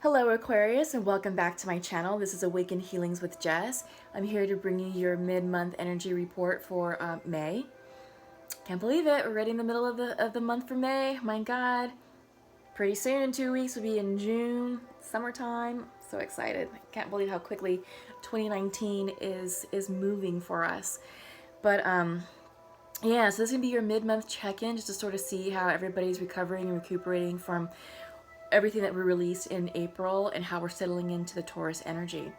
Hello Aquarius, and welcome back to my channel. This is Awaken Healings with Jess. I'm here to bring you your mid-month energy report for May. Can't believe it, we're already in the middle of the month for May. My God, pretty soon in 2 weeks we'll be in June, summertime. So excited. I can't believe how quickly 2019 is moving for us. But yeah, so this is gonna be your mid-month check-in, just to sort of see how everybody's recovering and recuperating from everything that we released in April and how we're settling into the Taurus energy.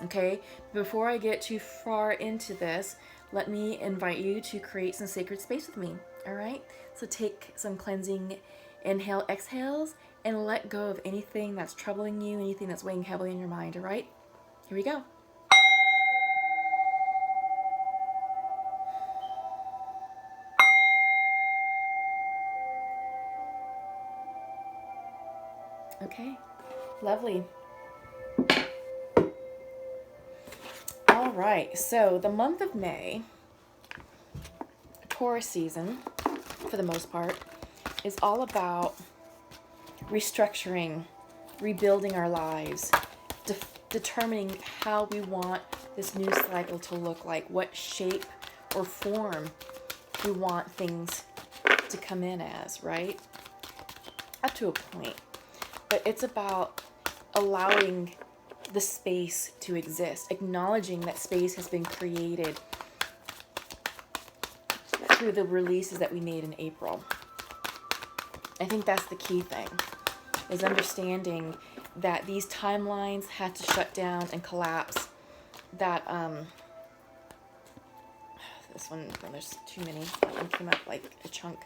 Okay, before I get too far into this, let me invite you to create some sacred space with me. All right, so take some cleansing inhale, exhales, and let go of anything that's troubling you, anything that's weighing heavily in your mind. All right, here we go. Okay, lovely. All right, so the month of May, Taurus season, for the most part, is all about restructuring, rebuilding our lives, determining how we want this new cycle to look like, what shape or form we want things to come in as, right? Up to a point. But it's about allowing the space to exist, acknowledging that space has been created through the releases that we made in April. I think that's the key thing, is understanding that these timelines had to shut down and collapse. That this one, there's too many. That one came up like a chunk.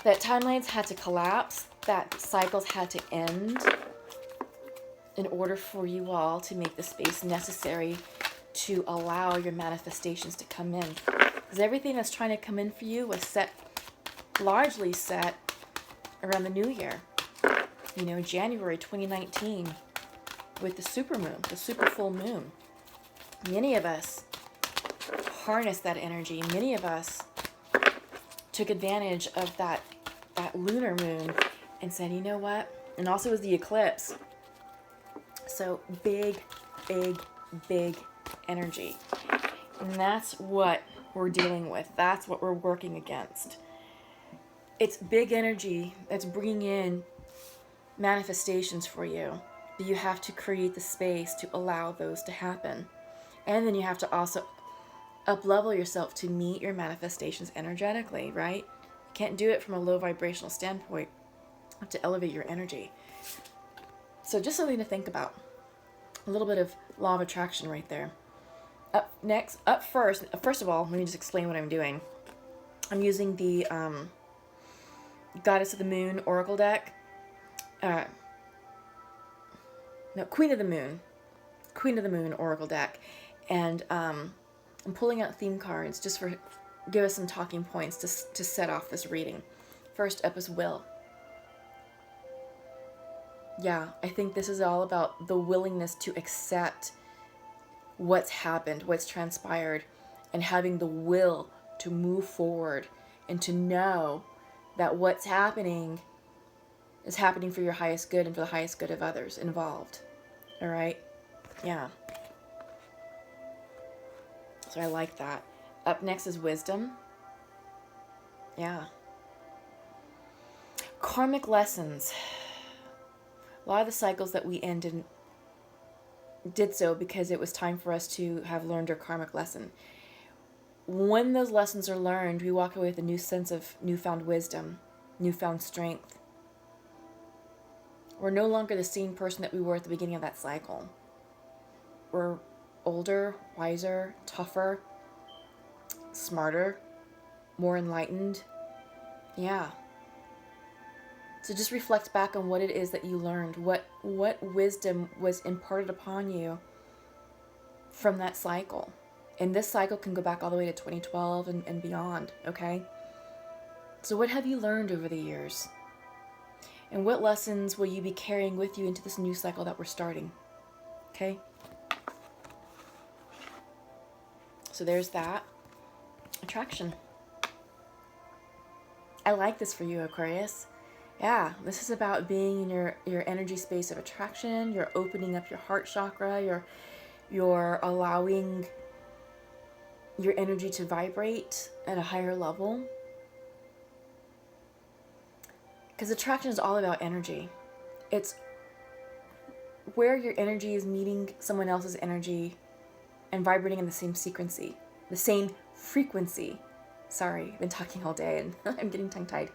That timelines had to collapse, that cycles had to end in order for you all to make the space necessary to allow your manifestations to come in. Because everything that's trying to come in for you was largely set around the new year. You know, January 2019 with the supermoon, the super full moon. Many of us harnessed that energy. Many of us took advantage of that lunar moon and said, you know what? And also was the eclipse. So big, big, big energy. And that's what we're dealing with. That's what we're working against. It's big energy that's bringing in manifestations for you. But you have to create the space to allow those to happen. And then you have to also up-level yourself to meet your manifestations energetically, right? You can't do it from a low vibrational standpoint. You have to elevate your energy. So just something to think about. A little bit of law of attraction right there. First of all, let me just explain what I'm doing. I'm using the Goddess of the Moon Oracle deck. Queen of the Moon Oracle deck. And I'm pulling out theme cards just for give us some talking points to set off this reading. First up is Will. Yeah, I think this is all about the willingness to accept what's happened, what's transpired, and having the will to move forward and to know that what's happening is happening for your highest good and for the highest good of others involved. All right? Yeah. So I like that. Up next is Wisdom. Yeah. Karmic lessons. A lot of the cycles that we ended did so because it was time for us to have learned our karmic lesson. When those lessons are learned, we walk away with a new sense of newfound wisdom, newfound strength. We're no longer the same person that we were at the beginning of that cycle. We're older, wiser, tougher, smarter, more enlightened. Yeah. So just reflect back on what it is that you learned, what wisdom was imparted upon you from that cycle. And this cycle can go back all the way to 2012 and beyond, okay? So what have you learned over the years? And what lessons will you be carrying with you into this new cycle that we're starting? Okay? So there's that. Attraction. I like this for you, Aquarius. Yeah, this is about being in your energy space of attraction. You're opening up your heart chakra. You're allowing your energy to vibrate at a higher level. Because attraction is all about energy. It's where your energy is meeting someone else's energy and vibrating in the same frequency. The same frequency. Sorry, I've been talking all day and I'm getting tongue-tied.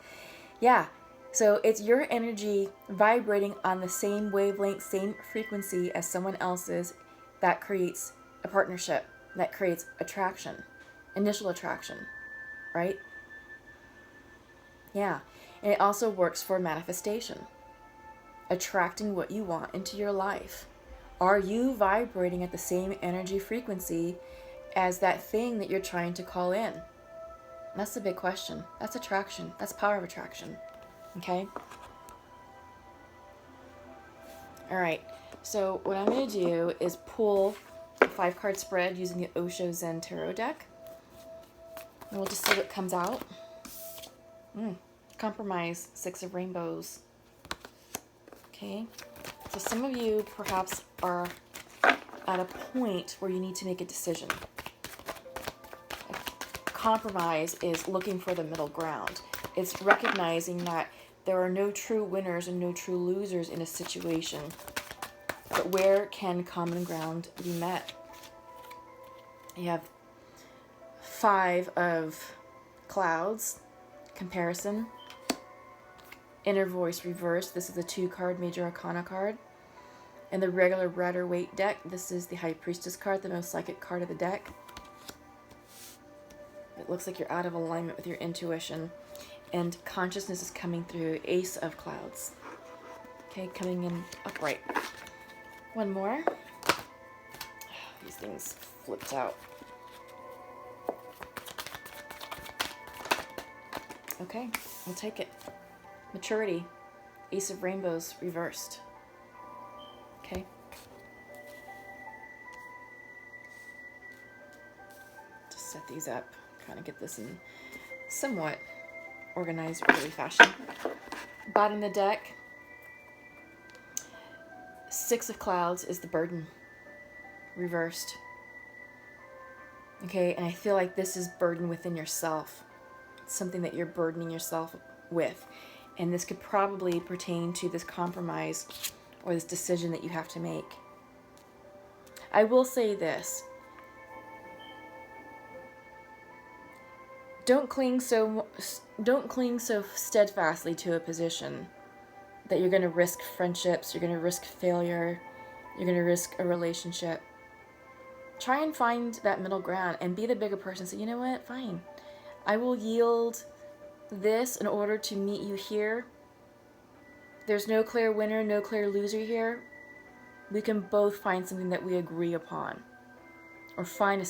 Yeah, so it's your energy vibrating on the same wavelength, same frequency as someone else's that creates a partnership, that creates attraction, initial attraction, right? Yeah, and it also works for manifestation, attracting what you want into your life. Are you vibrating at the same energy frequency as that thing that you're trying to call in? That's the big question. That's attraction. That's power of attraction. Okay? All right. So what I'm going to do is pull a 5-card spread using the Osho Zen Tarot deck. And we'll just see what comes out. Compromise, 6 of Rainbows. Okay? So some of you perhaps are at a point where you need to make a decision. Compromise is looking for the middle ground. It's recognizing that there are no true winners and no true losers in a situation. But where can common ground be met? You have 5 of clouds, comparison, inner voice reversed. This is a 2-card major arcana card. And the regular Rider Waite deck, this is the High Priestess card, the most psychic card of the deck. It looks like you're out of alignment with your intuition. And consciousness is coming through, Ace of Clouds. Okay, coming in upright. One more. These things flipped out. Okay, we'll take it. Maturity, Ace of Rainbows reversed. Okay. Just set these up, kind of get this in somewhat organized, orderly fashion. Bottom of the deck, 6 of Clouds is the burden, reversed. Okay, and I feel like this is burden within yourself. It's something that you're burdening yourself with. And this could probably pertain to this compromise or this decision that you have to make. I will say this. Don't cling so steadfastly to a position that you're going to risk friendships, you're going to risk failure, you're going to risk a relationship. Try and find that middle ground and be the bigger person. Say, you know what, fine. I will yield this in order to meet you here. There's no clear winner, no clear loser here. We can both find something that we agree upon. Or find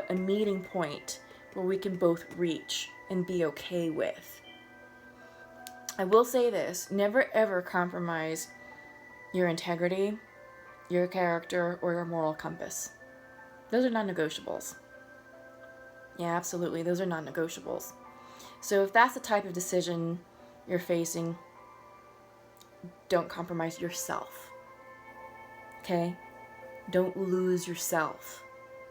a meeting point where we can both reach and be okay with. I will say this, never ever compromise your integrity, your character, or your moral compass. Those are non-negotiables. Yeah, absolutely, those are non-negotiables. So if that's the type of decision you're facing, don't compromise yourself. Okay? Don't lose yourself.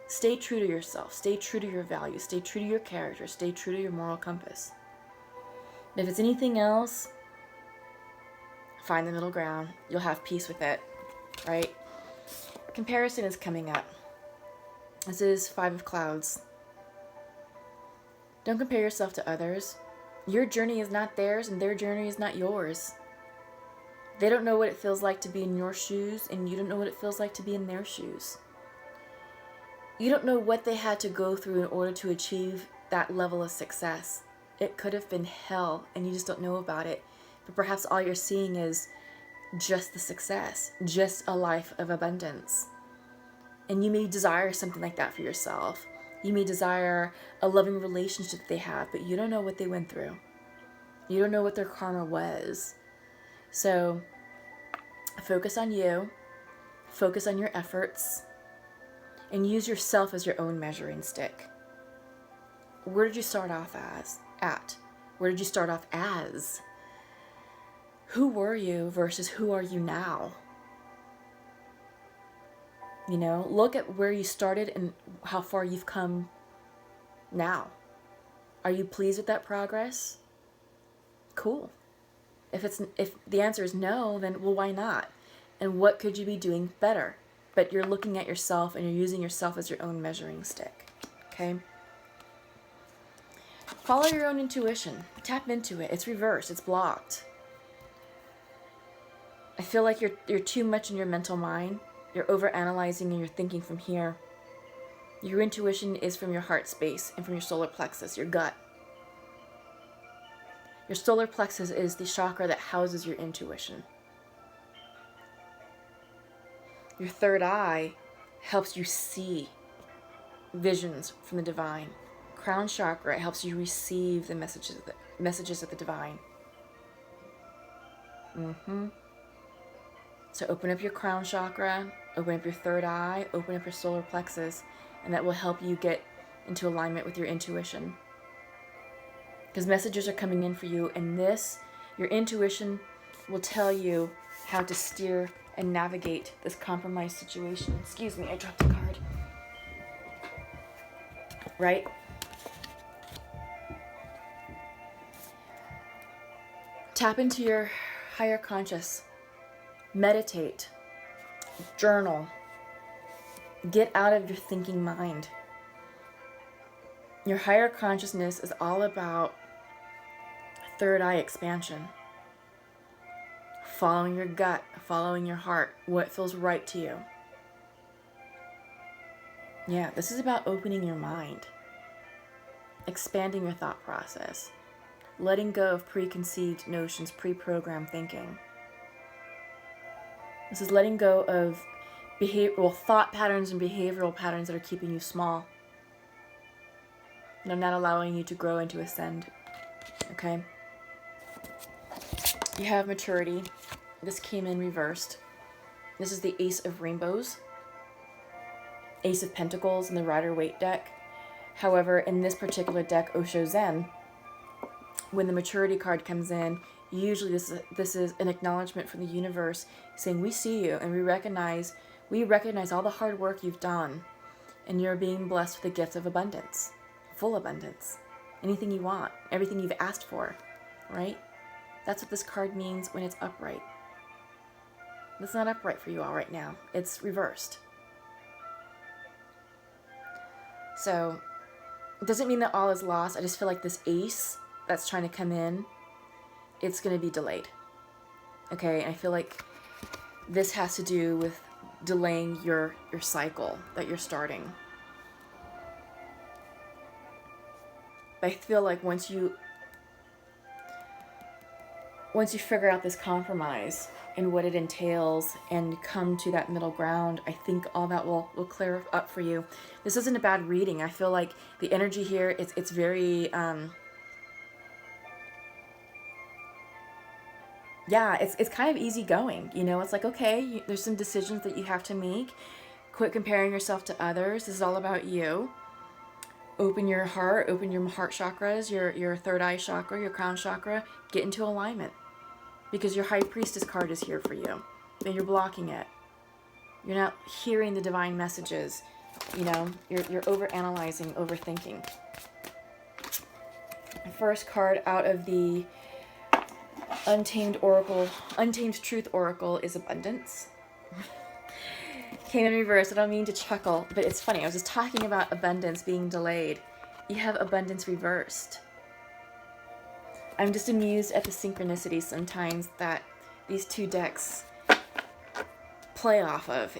Stay true to yourself. Stay true to your values. Stay true to your character. Stay true to your moral compass. If it's anything else, find the middle ground. You'll have peace with it, right? Comparison is coming up. This is 5 of Clouds. Don't compare yourself to others. Your journey is not theirs, and their journey is not yours. They don't know what it feels like to be in your shoes, and you don't know what it feels like to be in their shoes. You don't know what they had to go through in order to achieve that level of success. It could have been hell, and you just don't know about it. But perhaps all you're seeing is just the success, just a life of abundance. And you may desire something like that for yourself. You may desire a loving relationship that they have, but you don't know what they went through. You don't know what their karma was. So focus on you, focus on your efforts, and use yourself as your own measuring stick. Where did you start off at? Where did you start off as? who were you versus who are you now? You know, look at where you started and how far you've come now. Are you pleased with that progress? Cool. If the answer is no, then well, why not? And what could you be doing better? But you're looking at yourself and you're using yourself as your own measuring stick. Okay? Follow your own intuition. Tap into it. It's reversed. It's blocked. I feel like you're too much in your mental mind. You're overanalyzing and you're thinking from here. Your intuition is from your heart space and from your solar plexus, your gut. Your solar plexus is the chakra that houses your intuition. Your third eye helps you see visions from the divine. Crown chakra helps you receive the messages of the divine. So open up your crown chakra, open up your third eye, open up your solar plexus, and that will help you get into alignment with your intuition. Because messages are coming in for you, and your intuition will tell you how to steer and navigate this compromised situation. Excuse me, I dropped a card. Right? Tap into your higher conscious. Meditate. Journal. Get out of your thinking mind. Your higher consciousness is all about third eye expansion. Following your gut, following your heart, what feels right to you. Yeah, this is about opening your mind. Expanding your thought process. Letting go of preconceived notions, pre-programmed thinking. This is letting go of thought patterns and behavioral patterns that are keeping you small. And I'm not allowing you to grow and to ascend. Okay? You have maturity. This came in reversed. This is the Ace of Rainbows. Ace of Pentacles in the Rider-Waite deck. However, in this particular deck, Osho Zen, when the maturity card comes in, usually this is an acknowledgement from the universe saying, we see you and we recognize all the hard work you've done, and you're being blessed with the gift of abundance, full abundance, anything you want, everything you've asked for, right? That's what this card means when it's upright. It's not upright for you all right now. It's reversed. So it doesn't mean that all is lost. I just feel like this ace that's trying to come in, it's going to be delayed. Okay, and I feel like this has to do with delaying your cycle that you're starting. But I feel like once you figure out this compromise and what it entails and come to that middle ground, I think all that will clear up for you. This isn't a bad reading. I feel like the energy here, it's very yeah, it's kind of easygoing, you know. It's like, okay, there's some decisions that you have to make. Quit comparing yourself to others. This is all about you. Open your heart, open your heart chakras, your third eye chakra, your crown chakra. Get into alignment, because your high priestess card is here for you, and you're blocking it. You're not hearing the divine messages. You know, you're over-analyzing, overthinking. The first card out of the Untamed Truth Oracle is Abundance. Came in reverse. I don't mean to chuckle, but it's funny. I was just talking about abundance being delayed. You have abundance reversed. I'm just amused at the synchronicity sometimes that these two decks play off of.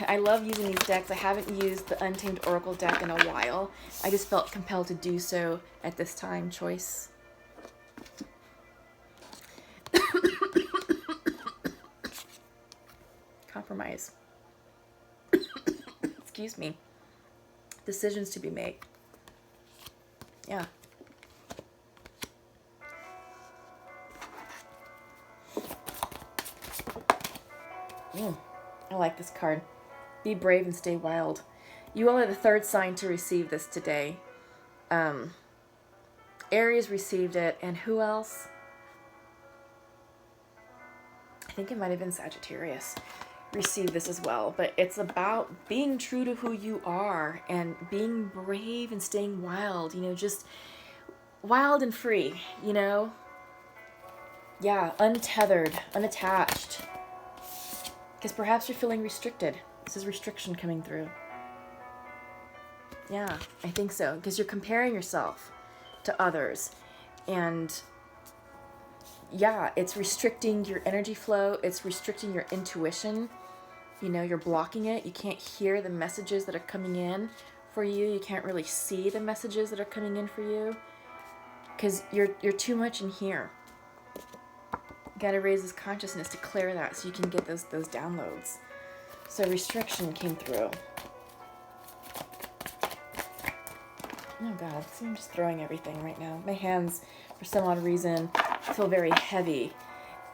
I love using these decks. I haven't used the Untamed Oracle deck in a while. I just felt compelled to do so at this time choice. Compromise. Excuse me. Decisions to be made. Yeah. I like this card. Be brave and stay wild. You all are the third sign to receive this today. Aries received it, and who else? think it might have been Sagittarius, receive this as well. But it's about being true to who you are and being brave and staying wild, you know, just wild and free, you know? Yeah, untethered, unattached. Because perhaps you're feeling restricted. This is restriction coming through. Yeah, I think so. Because you're comparing yourself to others. And yeah, it's restricting your energy flow. It's restricting your intuition. You know, you're blocking it. You can't hear the messages that are coming in for you. You can't really see the messages that are coming in for you. Because you're too much in here. You got to raise this consciousness to clear that so you can get those downloads. So restriction came through. Oh God, see, I'm just throwing everything right now. My hands, for some odd reason, feel very heavy.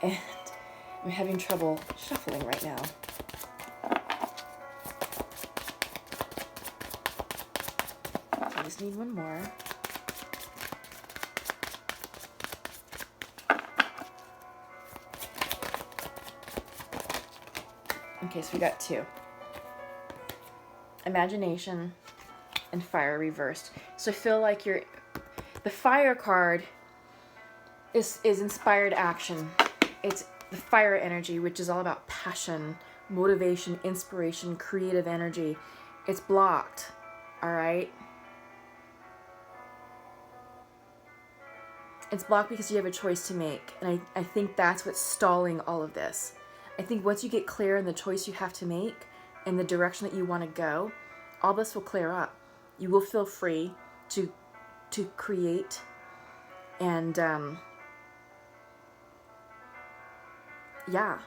And I'm having trouble shuffling right now. I just need one more. Okay, so we got two. Imagination and fire reversed. So I feel like the fire card is inspired action. It's the fire energy, which is all about passion, motivation, inspiration, creative energy. It's blocked, all right? It's blocked because you have a choice to make. And I think that's what's stalling all of this. I think once you get clear in the choice you have to make and the direction that you want to go, all this will clear up. You will feel free to create and yeah,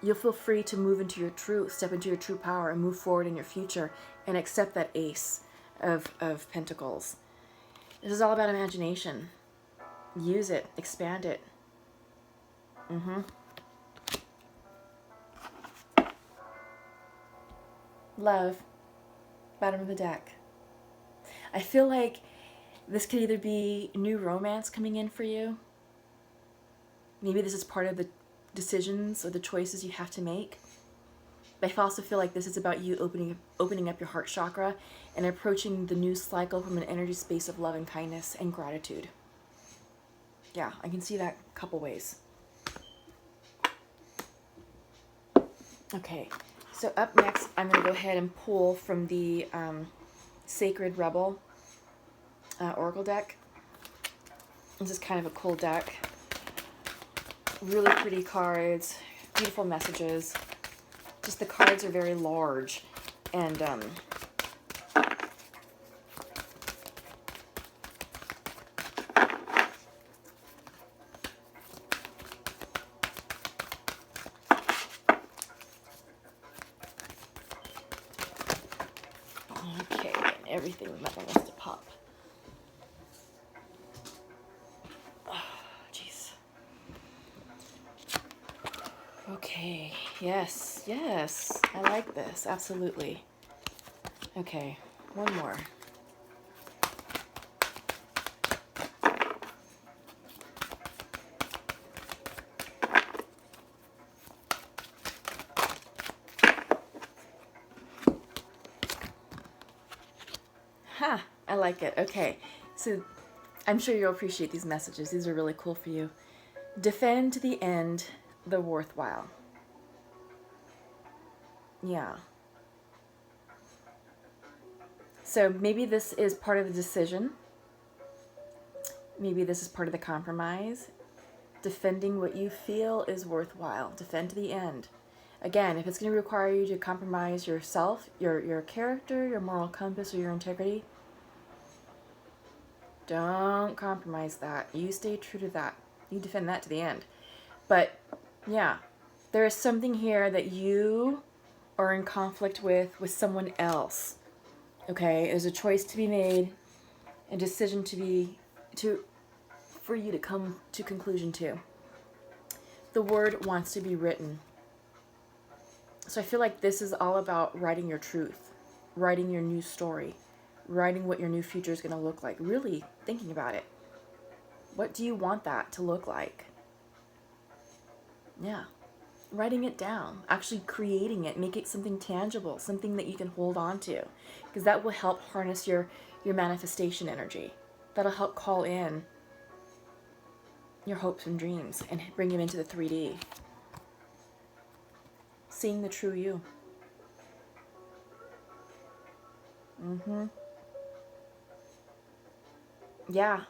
you'll feel free to move into your truth, step into your true power and move forward in your future and accept that ace of pentacles. This is all about imagination. Use it, expand it. Love, bottom of the deck. I feel like this could either be new romance coming in for you. Maybe this is part of the decisions or the choices you have to make. But I also feel like this is about you opening up your heart chakra and approaching the new cycle from an energy space of love and kindness and gratitude. Yeah, I can see that a couple ways. Okay, so up next, I'm going to go ahead and pull from the Sacred Rebel Oracle deck. This is kind of a cool deck. Really pretty cards, beautiful messages. Just the cards are very large and okay, everything that one wants to pop. Okay, yes, yes, I like this, absolutely. Okay, one more. Ha, I like it. Okay, so I'm sure you'll appreciate these messages. These are really cool for you. Defend to the end the worthwhile. Yeah. So maybe this is part of the decision. Maybe this is part of the compromise. Defending what you feel is worthwhile. Defend to the end. Again, if it's going to require you to compromise yourself, your character, your moral compass, or your integrity, don't compromise that. You stay true to that. You defend that to the end. But yeah, there is something here that you are in conflict with someone else. Okay, there's a choice to be made, a decision for you to come to conclusion to. The word wants to be written. So I feel like this is all about writing your truth, writing your new story, writing what your new future is going to look like, really thinking about it. What do you want that to look like? Yeah. writing it down, actually creating it, make it something tangible, something that you can hold on to, because that will help harness your manifestation energy. That'll help call in your hopes and dreams and bring them into the 3D. Seeing the true you. Yeah,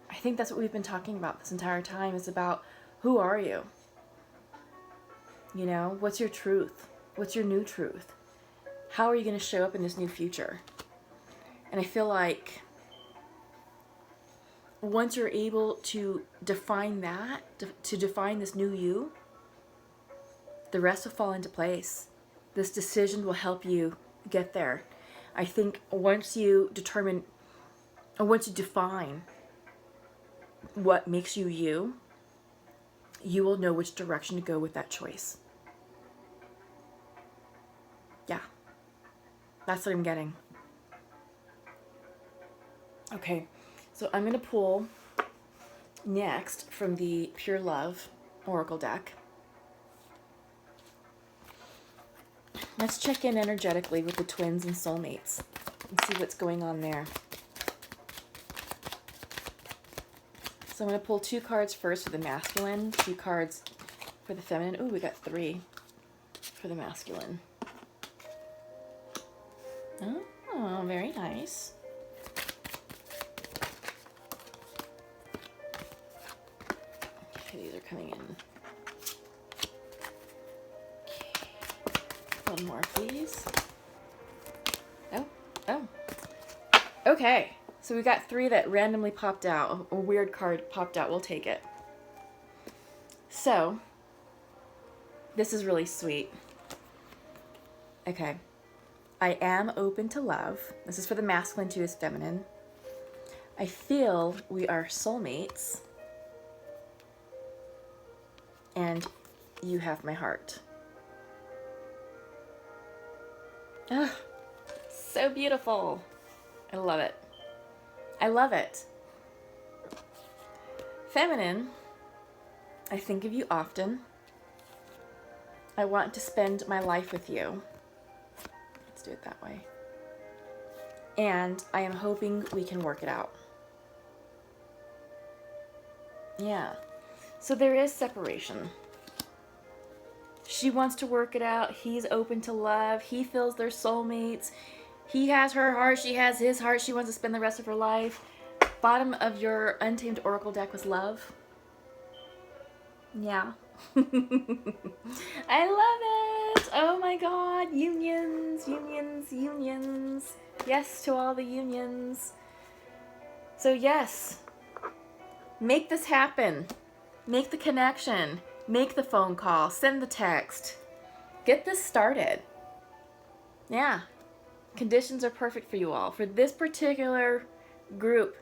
I think that's what we've been talking about this entire time, is about who are you? You know, what's your truth? What's your new truth? How are you going to show up in this new future? And I feel like once you're able to define that, to define this new you, the rest will fall into place. This decision will help you get there. I think once you determine, or once you define what makes you you, you will know which direction to go with that choice. Yeah, that's what I'm getting. Okay, so I'm going to pull next from the Pure Love Oracle deck. Let's check in energetically with the twins and soulmates and see what's going on there. So I'm going to pull 2 cards first for the masculine, 2 cards for the feminine. Ooh, we got 3 for the masculine. Oh, very nice. Okay, these are coming in. Okay. One more, please. Oh. Okay, so we got 3 that randomly popped out. A weird card popped out. We'll take it. So, this is really sweet. Okay. I am open to love. This is for the masculine to his feminine. I feel we are soulmates. And you have my heart. Ah, so beautiful. I love it. I love it. Feminine, I think of you often. I want to spend my life with you. Let's do it that way. And I am hoping we can work it out. Yeah. So there is separation. She wants to work it out. He's open to love. He feels they're soulmates. He has her heart. She has his heart. She wants to spend the rest of her life. Bottom of your Untamed Oracle deck was love. Yeah. I love it. Oh my God. Unions, unions, unions. Yes to all the unions. So yes, make this happen. Make the connection. Make the phone call. Send the text. Get this started. Yeah. Conditions are perfect for you all. For this particular group,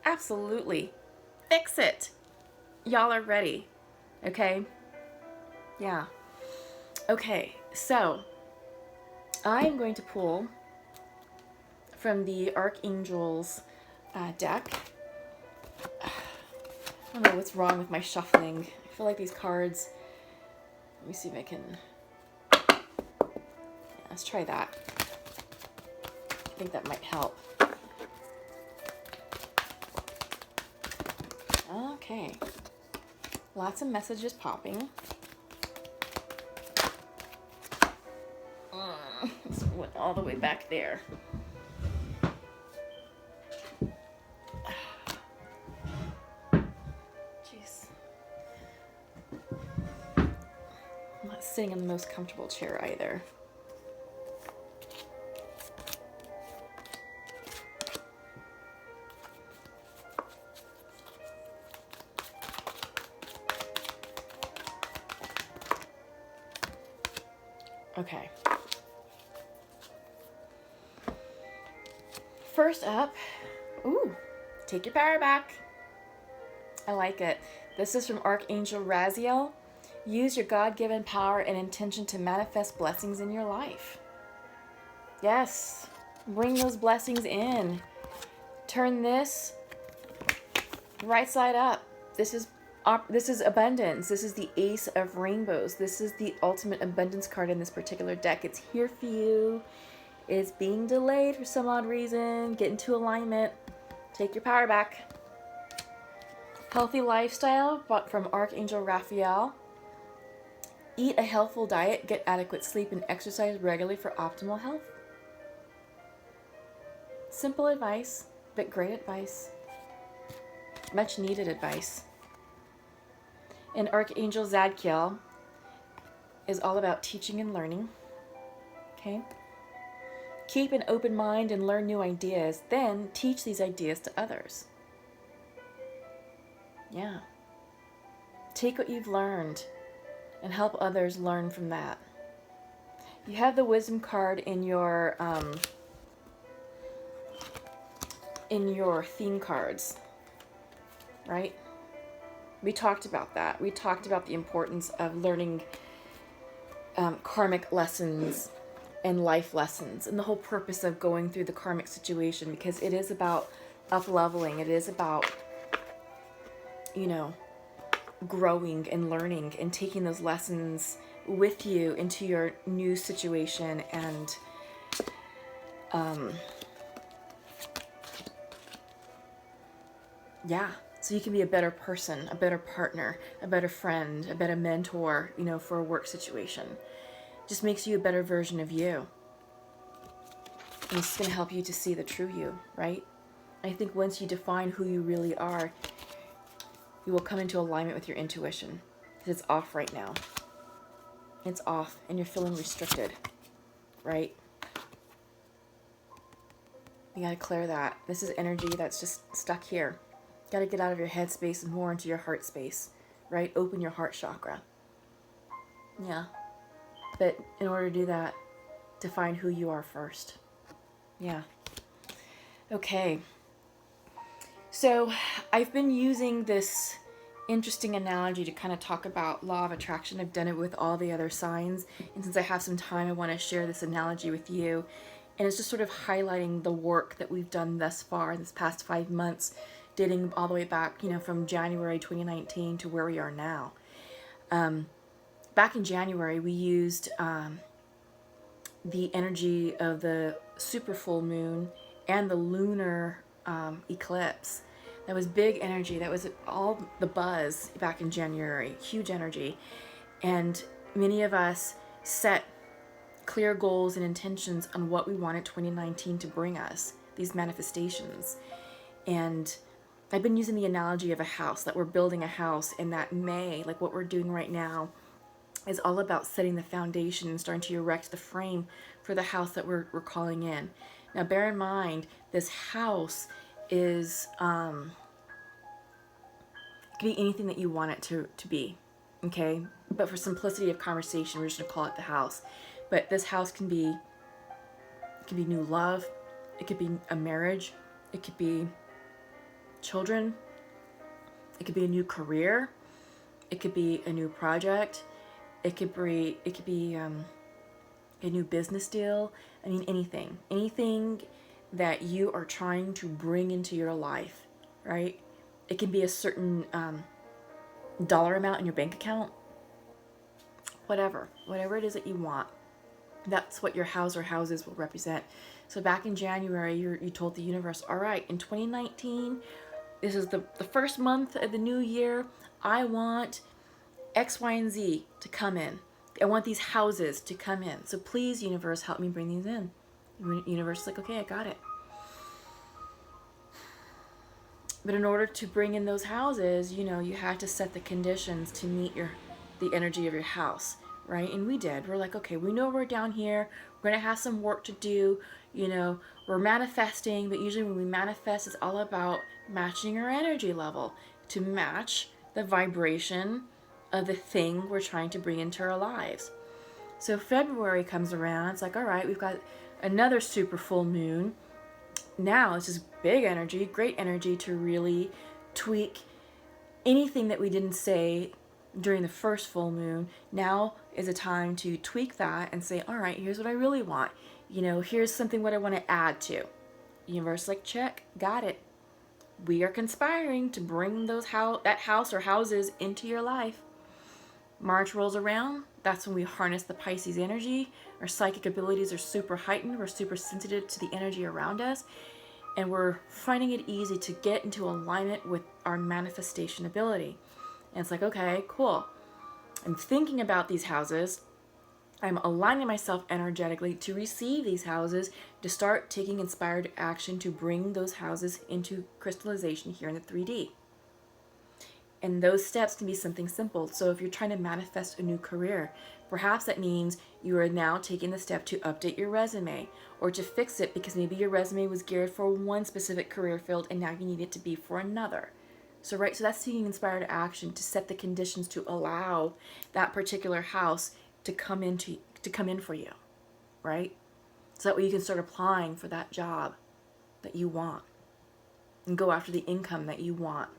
absolutely. Fix it. Y'all are ready. Okay? Yeah. Okay, so I am going to pull from the Archangels deck. I don't know what's wrong with my shuffling. I feel like these cards, let me see if I can, yeah, let's try that. I think that might help. Okay, lots of messages popping. This went all the way back there. Jeez. I'm not sitting in the most comfortable chair either. Okay. First up, ooh, take your power back. I like it. This is from Archangel Raziel. Use your God-given power and intention to manifest blessings in your life. Yes, bring those blessings in. Turn this right side up. This is This is abundance. This is the Ace of Rainbows. This is the ultimate abundance card in this particular deck. It's here for you. It's being delayed for some odd reason. Get into alignment. Take your power back. Healthy lifestyle from Archangel Raphael. Eat a healthful diet, get adequate sleep, and exercise regularly for optimal health. Simple advice, but great advice. Much needed advice. And Archangel Zadkiel is all about teaching and learning. Okay? Keep an open mind and learn new ideas, then teach these ideas to others. Yeah. Take what you've learned and help others learn from that. You have the wisdom card in your theme cards, right? We talked about that. We talked about the importance of learning karmic lessons and life lessons, and the whole purpose of going through the karmic situation, because it is about up-leveling. It is about, you know, growing and learning and taking those lessons with you into your new situation, and yeah, so you can be a better person, a better partner, a better friend, a better mentor, you know, for a work situation. Just makes you a better version of you. And it's going to help you to see the true you, right? I think once you define who you really are, you will come into alignment with your intuition, because it's off right now. It's off, and you're feeling restricted, right? You gotta clear that. This is energy that's just stuck here. You gotta get out of your head space and more into your heart space, right? Open your heart chakra. Yeah. But in order to do that, define who you are first. Yeah. Okay. So I've been using this interesting analogy to kind of talk about law of attraction. I've done it with all the other signs, and since I have some time, I want to share this analogy with you. And it's just sort of highlighting the work that we've done thus far in this past 5 months, dating all the way back, you know, from January 2019 to where we are now. Back in January, we used the energy of the super full moon and the lunar eclipse. That was big energy. That was all the buzz back in January. Huge energy. And many of us set clear goals and intentions on what we wanted 2019 to bring us, these manifestations. And I've been using the analogy of a house, that we're building a house, and that May, like what we're doing right now, is all about setting the foundation and starting to erect the frame for the house that we're calling in. Now, bear in mind, this house is, it could be anything that you want it to be, okay? But for simplicity of conversation, we're just gonna call it the house. But this house can be new love, it could be a marriage, it could be children, it could be a new career, it could be a new project, it could be a new business deal. I mean, anything that you are trying to bring into your life, right? It can be a certain dollar amount in your bank account, whatever it is that you want. That's what your house or houses will represent. So back in January, you told the universe, all right, in 2019, this is the first month of the new year, I want X, Y, and Z to come in. I want these houses to come in. So please, universe, help me bring these in. Universe is like, okay, I got it. But in order to bring in those houses, you know, you have to set the conditions to meet the energy of your house, right? And we did. We're like, okay, we know we're down here. We're going to have some work to do. You know, we're manifesting, but usually when we manifest, it's all about matching our energy level to match the vibration of the thing we're trying to bring into our lives. So February comes around. It's like, all right, we've got another super full moon. Now it's just big energy, great energy to really tweak anything that we didn't say during the first full moon. Now is a time to tweak that and say, all right, here's what I really want. You know, here's something what I want to add to. Universe, like, check, got it. we are conspiring to bring that house or houses into your life. March rolls around, that's when we harness the Pisces energy. Our psychic abilities are super heightened. We're super sensitive to the energy around us. And we're finding it easy to get into alignment with our manifestation ability. And it's like, okay, cool. I'm thinking about these houses. I'm aligning myself energetically to receive these houses, to start taking inspired action to bring those houses into crystallization here in the 3D. And those steps can be something simple. So if you're trying to manifest a new career, perhaps that means you are now taking the step to update your resume or to fix it because maybe your resume was geared for one specific career field and now you need it to be for another. So that's taking inspired action to set the conditions to allow that particular house to come in for you, right? So that way you can start applying for that job that you want and go after the income that you want.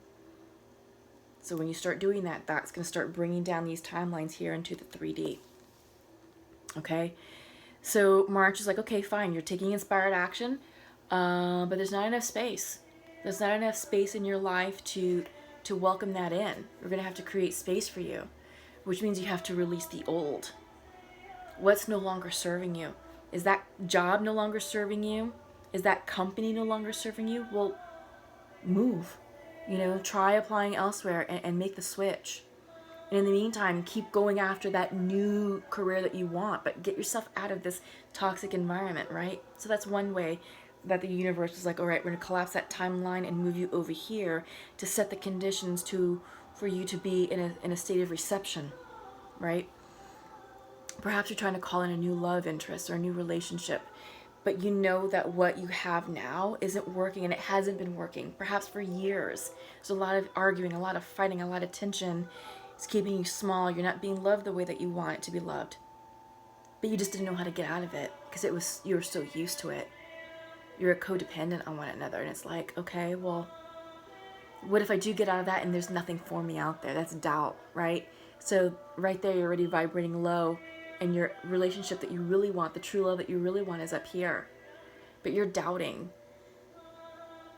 So when you start doing that, that's going to start bringing down these timelines here into the 3D. Okay? So March is like, okay, fine, you're taking inspired action, but there's not enough space. There's not enough space in your life to welcome that in. We're going to have to create space for you, which means you have to release the old. What's no longer serving you? Is that job no longer serving you? Is that company no longer serving you? Well, move. Try applying elsewhere and make the switch. And in the meantime, keep going after that new career that you want, but get yourself out of this toxic environment, right? So that's one way that the universe is like, all right, we're going to collapse that timeline and move you over here to set the conditions for you to be in a state of reception, right? Perhaps you're trying to call in a new love interest or a new relationship, but you know that what you have now isn't working and it hasn't been working, perhaps for years. There's a lot of arguing, a lot of fighting, a lot of tension. It's keeping you small. You're not being loved the way that you want it to be loved. But you just didn't know how to get out of it because you were so used to it. You're codependent on one another. And it's like, okay, well, what if I do get out of that and there's nothing for me out there? That's doubt, right? So right there, you're already vibrating low. And your relationship that you really want, the true love that you really want, is up here. But you're doubting.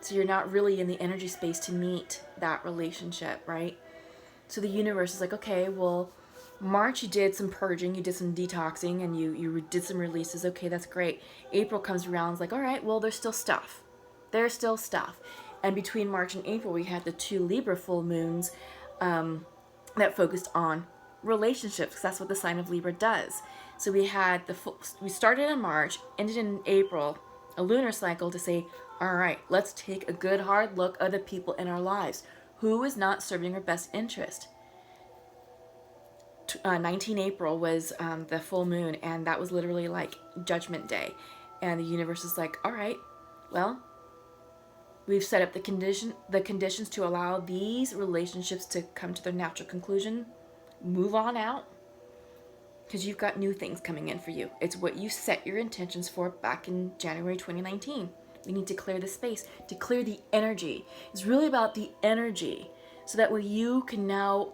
So you're not really in the energy space to meet that relationship, right? So the universe is like, okay, well, March you did some purging, you did some detoxing, and you did some releases. Okay, that's great. April comes around, it's like, all right, well, there's still stuff. There's still stuff. And between March and April, we had the 2 Libra full moons that focused on relationships, because that's what the sign of Libra does. So we started in March, ended in April, a lunar cycle to say, all right, let's take a good hard look at the people in our lives. Who is not serving our best interest? 19 April was the full moon, and that was literally like Judgment Day. And the universe is like, all right, well, we've set up the conditions to allow these relationships to come to their natural conclusion. Move on out, because you've got new things coming in for you. It's what you set your intentions for back in January 2019. We need to clear the space, to clear the energy. It's really about the energy, so that way you can now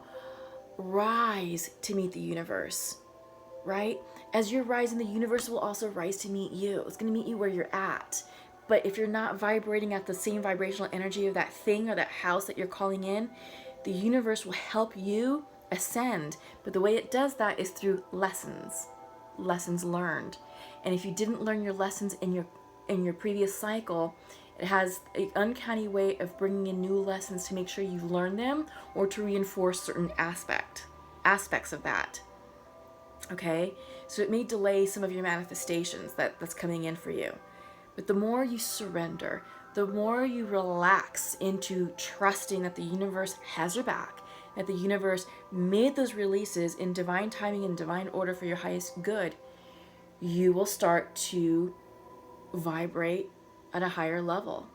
rise to meet the universe, right? As you're rising, the universe will also rise to meet you. It's going to meet you where you're at. But if you're not vibrating at the same vibrational energy of that thing or that house that you're calling in, the universe will help you ascend. But the way it does that is through lessons learned. And if you didn't learn your lessons in your previous cycle, it has an uncanny way of bringing in new lessons to make sure you learn them or to reinforce certain aspects of that. Okay, so it may delay some of your manifestations that's coming in for you. But the more you surrender, the more you relax into trusting that the universe has your back, that the universe made those releases in divine timing and divine order for your highest good, you will start to vibrate at a higher level.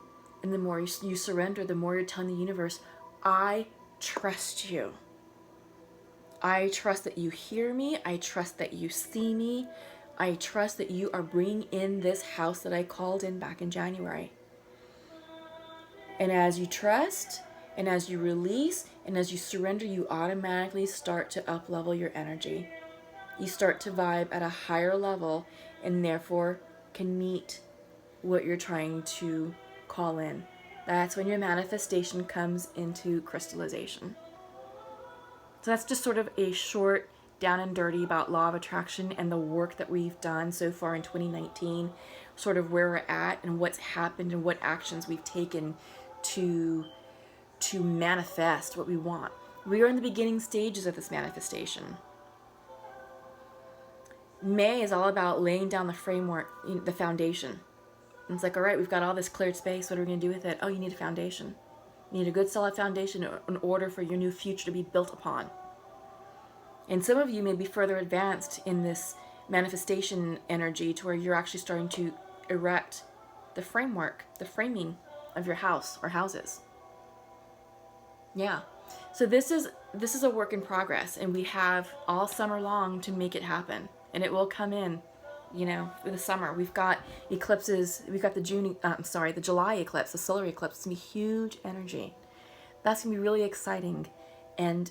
And the more you surrender, the more you're telling the universe, I trust you. I trust that you hear me. I trust that you see me. I trust that you are bringing in this house that I called in back in January. And as you trust, and as you release, and as you surrender, you automatically start to up-level your energy. You start to vibe at a higher level, and therefore can meet what you're trying to call in. That's when your manifestation comes into crystallization. So that's just sort of a short down and dirty about law of attraction and the work that we've done so far in 2019, sort of where we're at and what's happened and what actions we've taken to manifest what we want. We are in the beginning stages of this manifestation. May is all about laying down the framework, the foundation. And it's like, all right, we've got all this cleared space. What are we going to do with it? Oh, you need a foundation. You need a good solid foundation in order for your new future to be built upon. And some of you may be further advanced in this manifestation energy to where you're actually starting to erect the framework, the framing of your house or houses. Yeah. So this is a work in progress, and we have all summer long to make it happen. And it will come in, you know, in the summer. We've got eclipses. We've got the the July eclipse, the solar eclipse. It's going to be huge energy. That's going to be really exciting. And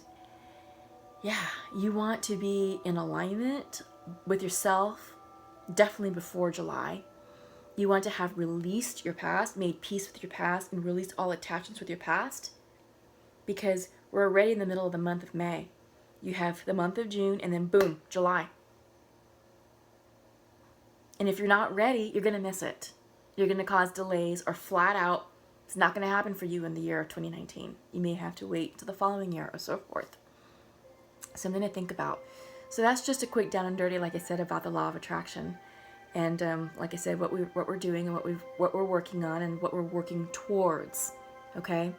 yeah, you want to be in alignment with yourself, definitely before July. You want to have released your past, made peace with your past, and released all attachments with your past. Because we're already in the middle of the month of May. You have the month of June, and then boom, July. And if you're not ready, you're going to miss it. You're going to cause delays, or flat out, it's not going to happen for you in the year of 2019. You may have to wait till the following year, or so forth. Something to think about. So that's just a quick down and dirty, like I said, about the law of attraction. And like I said, what we're doing and what we're working on and what we're working towards. Okay?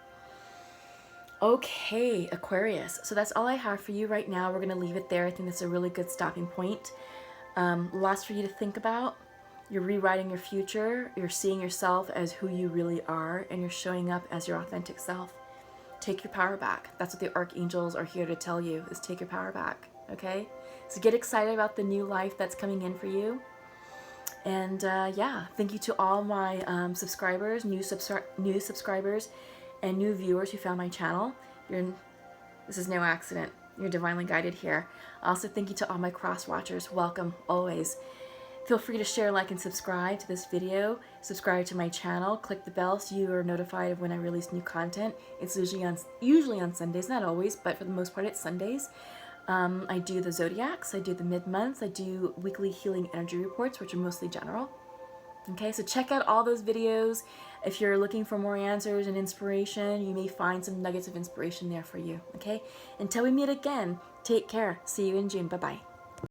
Okay, Aquarius. So that's all I have for you right now. We're going to leave it there. I think that's a really good stopping point. Lots for you to think about. You're rewriting your future. You're seeing yourself as who you really are, and you're showing up as your authentic self. Take your power back. That's what the Archangels are here to tell you, is take your power back. Okay? So get excited about the new life that's coming in for you. And yeah, thank you to all my subscribers, new subscribers, and new viewers who found my channel. This is no accident. You're divinely guided here. Also, thank you to all my cross watchers. Welcome, always. Feel free to share, like, and subscribe to this video. Subscribe to my channel. Click the bell so you are notified of when I release new content. It's usually on Sundays, not always, but for the most part, it's Sundays. I do the zodiacs. I do the mid-months. I do weekly healing energy reports, which are mostly general. Okay, so check out all those videos. If you're looking for more answers and inspiration, you may find some nuggets of inspiration there for you. Okay, until we meet again, take care. See you in June. Bye-bye.